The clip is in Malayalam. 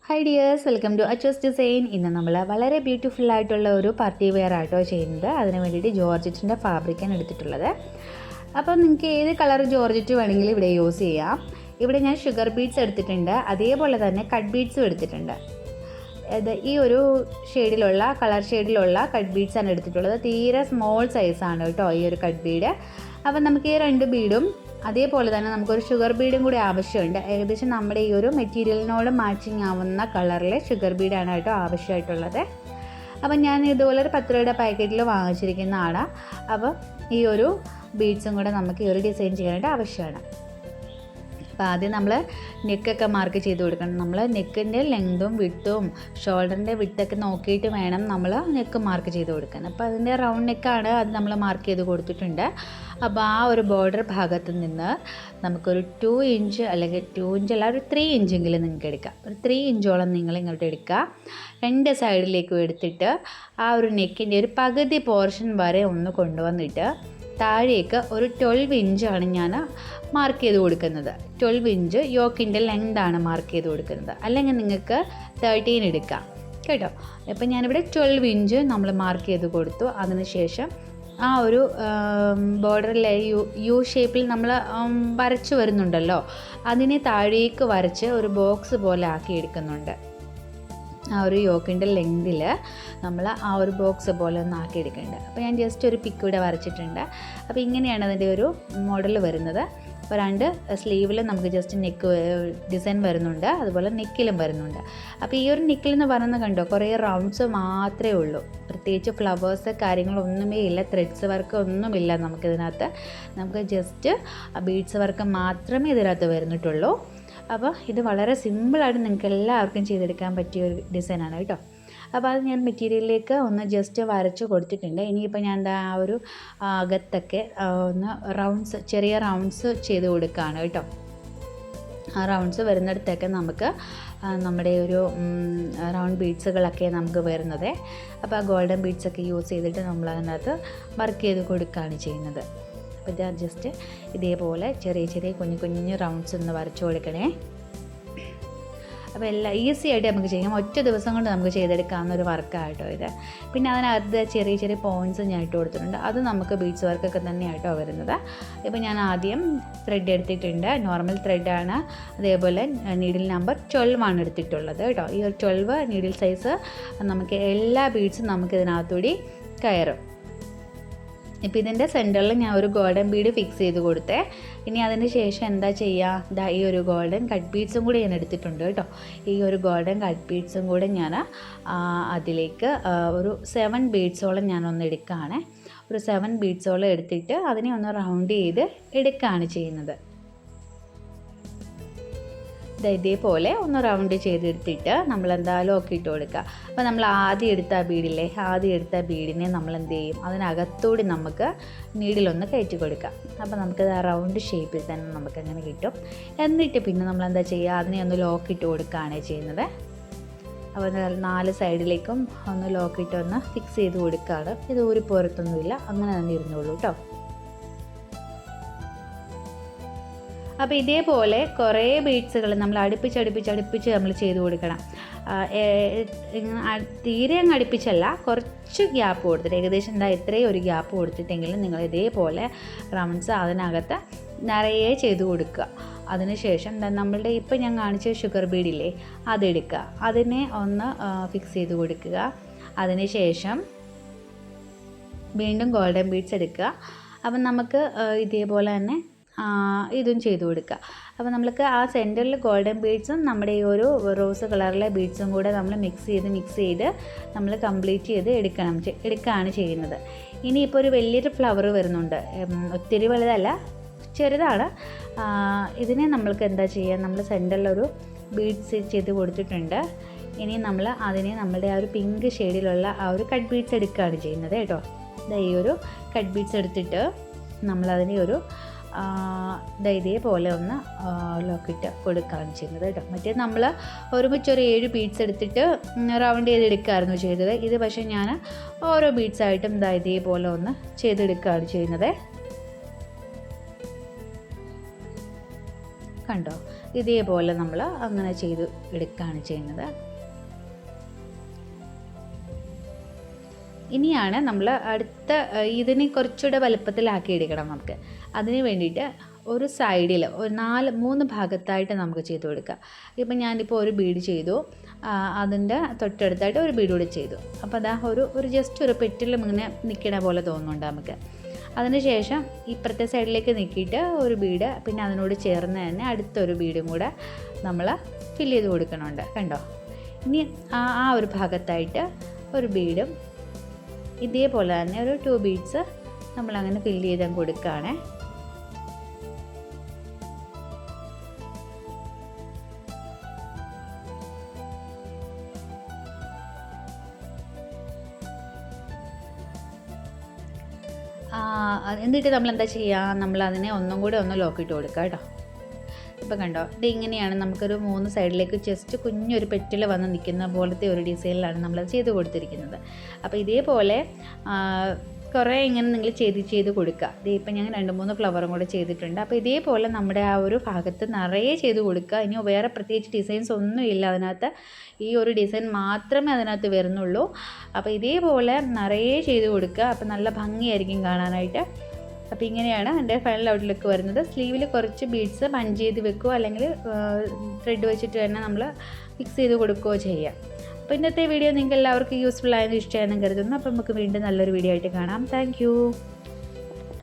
Hi dears, welcome to Achu's design. ഇന്ന് നമ്മൾ വളരെ ബ്യൂട്ടിഫുൾ ആയിട്ടുള്ള ഒരു പാർട്ടി വെയർ ആട്ടോ ചെയ്യുന്നത്. അതിന് വേണ്ടിയിട്ട് ജോർജറ്റിൻ്റെ ഫാബ്രിക്കാണ് എടുത്തിട്ടുള്ളത്. അപ്പോൾ നിങ്ങൾക്ക് ഏത് കളർ ജോർജറ്റ് വേണമെങ്കിലും ഇവിടെ യൂസ് ചെയ്യാം. ഇവിടെ ഞാൻ ഷുഗർ ബീഡ്സ് എടുത്തിട്ടുണ്ട്, അതേപോലെ തന്നെ കട്ട് ബീഡ്സും എടുത്തിട്ടുണ്ട്. ഈ ഒരു ഷെയ്ഡിലുള്ള കളർ ഷെയ്ഡിലുള്ള കട്ട് ബീഡ്സാണ് എടുത്തിട്ടുള്ളത്. തീരെ സ്മോൾ സൈസാണ് കേട്ടോ ഈ ഒരു കട്ട് ബീഡ്. അപ്പം നമുക്ക് ഈ രണ്ട് ബീഡും അതേപോലെ തന്നെ നമുക്കൊരു ഷുഗർ ബീഡും കൂടി ആവശ്യമുണ്ട്. ഏകദേശം നമ്മുടെ ഈ ഒരു മെറ്റീരിയലിനോട് മാച്ചിങ് ആവുന്ന കളറിലെ ഷുഗർ ബീഡാണ് കേട്ടോ ആവശ്യമായിട്ടുള്ളത്. അപ്പം ഞാൻ ഇതുപോലെ ഒരു 10 രൂപയുടെ പാക്കറ്റിൽ വാങ്ങിച്ചിരിക്കുന്നതാണ്. അപ്പോൾ ഈ ഒരു ബീഡ്സും കൂടെ നമുക്ക് ഈ ഒരു ഡിസൈൻ ചെയ്യാനായിട്ട് ആവശ്യമാണ്. അപ്പോൾ ആദ്യം നമ്മൾ നെക്കൊക്കെ മാർക്ക് ചെയ്ത് കൊടുക്കണം. നമ്മൾ നെക്കിൻ്റെ ലെങ്തും വിട്ടും ഷോൾഡറിൻ്റെ വിട്ടൊക്കെ നോക്കിയിട്ട് വേണം നമ്മൾ നെക്ക് മാർക്ക് ചെയ്ത് കൊടുക്കാൻ. അപ്പോൾ അതിൻ്റെ റൗണ്ട് നെക്കാണ്, അത് നമ്മൾ മാർക്ക് ചെയ്ത് കൊടുത്തിട്ടുണ്ട്. അപ്പോൾ ആ ഒരു ബോർഡർ ഭാഗത്ത് നിന്ന് നമുക്കൊരു 2 ഇഞ്ച് അല്ലെങ്കിൽ 2 ഇഞ്ച് അല്ല, ഒരു 3 ഇഞ്ചെങ്കിലും നിങ്ങൾക്ക് എടുക്കാം. ഒരു 3 ഇഞ്ചോളം നിങ്ങൾ ഇങ്ങോട്ട് എടുക്കുക. രണ്ട് സൈഡിലേക്കും എടുത്തിട്ട് ആ ഒരു നെക്കിൻ്റെ ഒരു പകുതി പോർഷൻ വരെ ഒന്ന് കൊണ്ടുവന്നിട്ട് താഴേക്ക് ഒരു 12 ഇഞ്ചാണ് ഞാൻ മാർക്ക് ചെയ്ത് കൊടുക്കുന്നത്. 12 ഇഞ്ച് യോക്കിൻ്റെ ലെങ്താണ് മാർക്ക് ചെയ്ത് കൊടുക്കുന്നത്. അല്ലെങ്കിൽ നിങ്ങൾക്ക് 13 എടുക്കാം കേട്ടോ. ഇപ്പം ഞാനിവിടെ 12 ഇഞ്ച് നമ്മൾ മാർക്ക് ചെയ്ത് കൊടുത്തു. അതിനുശേഷം ആ ഒരു ബോർഡറിലെ യു ഷേപ്പിൽ നമ്മൾ വരച്ച് വരുന്നുണ്ടല്ലോ, അതിനെ താഴേക്ക് വരച്ച് ഒരു ബോക്സ് പോലെ ആക്കി എടുക്കുന്നുണ്ട്. ആ ഒരു യോക്കിൻ്റെ ലെങ്തിൽ നമ്മൾ ആ ഒരു ബോക്സ് പോലെ ഒന്ന് ആക്കിയെടുക്കുന്നുണ്ട്. അപ്പോൾ ഞാൻ ജസ്റ്റ് ഒരു പിക്ക് ഇവിടെ വരച്ചിട്ടുണ്ട്. അപ്പോൾ ഇങ്ങനെയാണ് അതിൻ്റെ ഒരു മോഡൽ വരുന്നത്. അപ്പോൾ രണ്ട് സ്ലീവിൽ നമുക്ക് ജസ്റ്റ് നെക്ക് ഡിസൈൻ വരുന്നുണ്ട്, അതുപോലെ നെക്കിലും വരുന്നുണ്ട്. അപ്പോൾ ഈ ഒരു നെക്കിൽ എന്ന് പറയുന്നത് കണ്ടോ, കുറേ റൗണ്ട്സ് മാത്രമേ ഉള്ളൂ. പ്രത്യേകിച്ച് ഫ്ലവേഴ്സ് കാര്യങ്ങളൊന്നുമേ ഇല്ല, ത്രെഡ്സ് വർക്ക് ഒന്നുമില്ല നമുക്കിതിനകത്ത്. നമുക്ക് ജസ്റ്റ് ബീഡ്സ് വർക്ക് മാത്രമേ ഇതിനകത്ത് വരുന്നിട്ടുള്ളൂ. അപ്പോൾ ഇത് വളരെ സിമ്പിളായിട്ട് നിങ്ങൾക്ക് എല്ലാവർക്കും ചെയ്തെടുക്കാൻ പറ്റിയ ഒരു ഡിസൈനാണ് കേട്ടോ. അപ്പോൾ അത് ഞാൻ മെറ്റീരിയലിലേക്ക് ഒന്ന് ജസ്റ്റ് വരച്ച് കൊടുത്തിട്ടുണ്ട്. ഇനിയിപ്പോൾ ഞാൻ എന്താ ആ ഒരു അകത്തൊക്കെ ഒന്ന് റൗണ്ട്സ്, ചെറിയ റൗണ്ട്സ് ചെയ്ത് കൊടുക്കുകയാണ് കേട്ടോ. ആ റൗണ്ട്സ് വരുന്നിടത്തൊക്കെ നമുക്ക് നമ്മുടെ ഒരു റൗണ്ട് ബീഡ്സുകളൊക്കെ നമുക്ക് വരുന്നത്. അപ്പോൾ ആ ഗോൾഡൻ ബീഡ്സൊക്കെ യൂസ് ചെയ്തിട്ട് നമ്മൾ അതിനകത്ത് വർക്ക് ചെയ്ത് കൊടുക്കുകയാണ് ചെയ്യുന്നത്. അപ്പോൾ ഞാൻ ജസ്റ്റ് ഇതേപോലെ ചെറിയ ചെറിയ കുഞ്ഞു കുഞ്ഞു റൗണ്ട്സ് ഒന്ന് വരച്ചു കൊടുക്കണേ. അപ്പോൾ എല്ലാം ഈസി ആയിട്ട് നമുക്ക് ചെയ്യാം. ഒറ്റ ദിവസം കൊണ്ട് നമുക്ക് ചെയ്തെടുക്കാവുന്ന ഒരു വർക്കായിട്ടോ ഇത്. പിന്നെ അതിനകത്ത് ചെറിയ ചെറിയ പോയിൻറ്റ്സ് ഞാൻ ഇട്ട് കൊടുത്തിട്ടുണ്ട്. അത് നമുക്ക് ബീഡ്സ് വർക്കൊക്കെ തന്നെയായിട്ടോ വരുന്നത്. ഇപ്പോൾ ഞാൻ ആദ്യം ത്രെഡ് എടുത്തിട്ടുണ്ട്, നോർമൽ ത്രെഡാണ്. അതേപോലെ നീഡിൽ നമ്പർ 12 ആണ് എടുത്തിട്ടുള്ളത് കേട്ടോ. ഈ ഒരു 12 നീഡിൽ സൈസ് നമുക്ക് എല്ലാ ബീഡ്സും നമുക്കിതിനകത്തൂടി കയറും. ഇപ്പോൾ ഇതിൻ്റെ സെൻറ്ററിൽ ഞാൻ ഒരു ഗോൾഡൻ ബീഡ് ഫിക്സ് ചെയ്ത് കൊടുത്തേ. ഇനി അതിന് ശേഷം എന്താ ചെയ്യുക, ഈ ഒരു ഗോൾഡൻ കട്ട് ബീഡ്സും കൂടി ഞാൻ എടുത്തിട്ടുണ്ട് കേട്ടോ. ഈ ഒരു ഗോൾഡൻ കട്ട് ബീഡ്സും കൂടെ ഞാൻ അതിലേക്ക് ഒരു 7 ബീഡ്സോളം ഞാനൊന്ന് എടുക്കുകയാണ്. ഒരു 7 ബീഡ്സോളം എടുത്തിട്ട് അതിനെ ഒന്ന് റൗണ്ട് ചെയ്ത് എടുക്കുകയാണ് ചെയ്യുന്നത്. ഇതേപോലെ ഒന്ന് റൗണ്ട് ചെയ്തെടുത്തിട്ട് നമ്മൾ എന്താ ലോക്ക് ഇട്ട് കൊടുക്കുക. അപ്പോൾ നമ്മൾ ആദ്യം എടുത്ത ബീഡിനെ നമ്മൾ എന്ത് ചെയ്യും, അതിനകത്തൂടി നമുക്ക് നീഡിലൊന്ന് കയറ്റി കൊടുക്കാം. അപ്പോൾ നമുക്കത് ആ റൗണ്ട് ഷേപ്പിൽ തന്നെ നമുക്കങ്ങനെ കിട്ടും. എന്നിട്ട് പിന്നെ നമ്മൾ എന്താ ചെയ്യുക, അതിനെ ഒന്ന് ലോക്ക് ഇട്ട് കൊടുക്കുകയാണ് ചെയ്യുന്നത്. അപ്പോൾ 4 സൈഡിലേക്കും ഒന്ന് ലോക്ക് ഇട്ട് ഒന്ന് ഫിക്സ് ചെയ്ത് കൊടുക്കുകയാണ്. ഇത് ഒരു പുറത്തൊന്നുമില്ല, അങ്ങനെ തന്നെ ഇരുന്നോളൂ കേട്ടോ. അപ്പോൾ ഇതേപോലെ കുറേ ബീഡ്സുകൾ നമ്മൾ അടുപ്പിച്ച് നമ്മൾ ചെയ്ത് കൊടുക്കണം. തീരെ അങ്ങ് അടുപ്പിച്ചല്ല, കുറച്ച് ഗ്യാപ്പ് കൊടുത്തിട്ട്, ഏകദേശം എന്താ ഇത്രയും ഒരു ഗ്യാപ്പ് കൊടുത്തിട്ടെങ്കിലും നിങ്ങൾ ഇതേപോലെ റൗണ്ട്സ് അതിനകത്ത് നിറയെ ചെയ്ത് കൊടുക്കുക. അതിനുശേഷം നമ്മളുടെ ഇപ്പോൾ ഞാൻ കാണിച്ച ഷുഗർ ബീഡില്ലേ, അതെടുക്കുക, അതിനെ ഒന്ന് ഫിക്സ് ചെയ്ത് കൊടുക്കുക. അതിനുശേഷം വീണ്ടും ഗോൾഡൻ ബീഡ്സ് എടുക്കുക. അപ്പം നമുക്ക് ഇതേപോലെ തന്നെ ഇതും ചെയ്ത് കൊടുക്കുക. അപ്പോൾ നമ്മൾക്ക് ആ സെൻറ്ററിൽ ഗോൾഡൻ ബീഡ്സും നമ്മുടെ ഈ ഒരു റോസ് കളറിലെ ബീഡ്സും കൂടെ നമ്മൾ മിക്സ് ചെയ്ത് നമ്മൾ കംപ്ലീറ്റ് ചെയ്ത് എടുക്കുകയാണ് ചെയ്യുന്നത്. ഇനിയിപ്പോൾ ഒരു വലിയൊരു ഫ്ലവർ വരുന്നുണ്ട്, ഒത്തിരി വലുതല്ല, ചെറുതാണ്. ഇതിനെ നമ്മൾക്ക് എന്താ ചെയ്യുക, നമ്മൾ സെൻറ്ററിലൊരു ബീഡ്സ് ചെയ്ത് കൊടുത്തിട്ടുണ്ട്. ഇനി നമ്മൾ അതിനെ നമ്മുടെ ആ ഒരു പിങ്ക് ഷെയ്ഡിലുള്ള ആ ഒരു കട്ട് ബീഡ്സ് എടുക്കുകയാണ് ചെയ്യുന്നത് കേട്ടോ. ഈ ഒരു കട്ട് ബീഡ്സ് എടുത്തിട്ട് നമ്മളതിനെ ഒരു ഇതേപോലെ ഒന്ന് ലോക്കിട്ട് കൊടുക്കുകയാണ് ചെയ്യുന്നത് കേട്ടോ. മറ്റേ നമ്മൾ ഒരുമിച്ച് ഒരു 7 ബീഡ്സ് എടുത്തിട്ട് റൗണ്ട് ചെയ്തെടുക്കുകയായിരുന്നു ചെയ്തത്. ഇത് പക്ഷേ ഞാൻ ഓരോ ബീഡ്സായിട്ടും ഇതേപോലെ ഒന്ന് ചെയ്തെടുക്കുകയാണ് ചെയ്യുന്നത്. കണ്ടോ, ഇതേപോലെ നമ്മൾ അങ്ങനെ ചെയ്ത് എടുക്കുകയാണ് ചെയ്യുന്നത്. ഇനിയാണ് നമ്മൾ അടുത്ത ഇതിനെ കുറച്ചുകൂടെ വലുപ്പത്തിലാക്കി എടുക്കണം നമുക്ക്. അതിന് വേണ്ടിയിട്ട് ഒരു സൈഡിൽ ഒരു 3 ഭാഗത്തായിട്ട് നമുക്ക് ചെയ്ത് കൊടുക്കാം. ഇപ്പം ഞാനിപ്പോൾ ഒരു ബീഡ് ചെയ്തു, അതിൻ്റെ തൊട്ടടുത്തായിട്ട് ഒരു ബീഡ് കൂടി ചെയ്തു. അപ്പോൾ അതാ ഒരു ജസ്റ്റ് ഒരു പെറ്റിലും ഇങ്ങനെ നിൽക്കണ പോലെ തോന്നുന്നുണ്ട് നമുക്ക്. അതിനുശേഷം ഇപ്പുറത്തെ സൈഡിലേക്ക് നീക്കിയിട്ട് ഒരു ബീഡ്, പിന്നെ അതിനോട് ചേർന്ന് തന്നെ അടുത്തൊരു ബീഡും കൂടെ നമ്മൾ ഫില്ല് ചെയ്ത് കൊടുക്കണുണ്ട്. കണ്ടോ? ഇനി ആ ഒരു ഭാഗത്തായിട്ട് ഒരു ബീഡും ഇതേപോലെ തന്നെ ഒരു 2 ബീഡ്സ് നമ്മളങ്ങനെ ഫില്ല് ചെയ്ത് കൊടുക്കുകയാണ്. എന്നിട്ട് നമ്മളെന്താ ചെയ്യുക, നമ്മളതിനെ ഒന്നും കൂടെ ഒന്ന് ലോക്കിട്ട് കൊടുക്കുക കേട്ടോ. ഇപ്പോൾ കണ്ടോ, ഇതിങ്ങനെയാണ് നമുക്കൊരു 3 സൈഡിലേക്ക് ജസ്റ്റ് കുഞ്ഞൊരു പെറ്റിൽ വന്ന് നിൽക്കുന്ന പോലത്തെ ഒരു ഡിസൈനിലാണ് നമ്മളത് ചെയ്ത് കൊടുത്തിരിക്കുന്നത്. അപ്പോൾ ഇതേപോലെ കുറേ ഇങ്ങനെ നിങ്ങൾ ചെയ്ത് കൊടുക്കുക. ഇപ്പം ഞാൻ 2-3 ഫ്ലവറും കൂടെ ചെയ്തിട്ടുണ്ട്. അപ്പോൾ ഇതേപോലെ നമ്മുടെ ആ ഒരു ഭാഗത്ത് നിറയെ ചെയ്ത് കൊടുക്കുക. ഇനി വേറെ പ്രത്യേകിച്ച് ഡിസൈൻസ് ഒന്നും ഇല്ല അതിനകത്ത്, ഈ ഒരു ഡിസൈൻ മാത്രമേ അതിനകത്ത് വരുന്നുള്ളൂ. അപ്പോൾ ഇതേപോലെ നിറയെ ചെയ്ത് കൊടുക്കുക. അപ്പോൾ നല്ല ഭംഗിയായിരിക്കും കാണാനായിട്ട്. അപ്പോൾ ഇങ്ങനെയാണ് എൻ്റെ ഫൈനൽ ഔട്ട്ലുക്ക് വരുന്നത്. സ്ലീവിൽ കുറച്ച് ബീഡ്സ് പഞ്ച് ചെയ്ത് വെക്കുകയോ അല്ലെങ്കിൽ ത്രെഡ് വെച്ചിട്ട് തന്നെ നമ്മൾ ഫിക്സ് ചെയ്ത് കൊടുക്കുകയോ ചെയ്യാം. അപ്പോൾ ഇന്നത്തെ വീഡിയോ നിങ്ങൾക്ക് എല്ലാവർക്കും യൂസ്ഫുൾ ആയെന്ന് ഇഷ്ടമായെന്ന് കരുതുന്നു. അപ്പോൾ നമുക്ക് വീണ്ടും നല്ലൊരു വീഡിയോ ആയിട്ട് കാണാം. താങ്ക്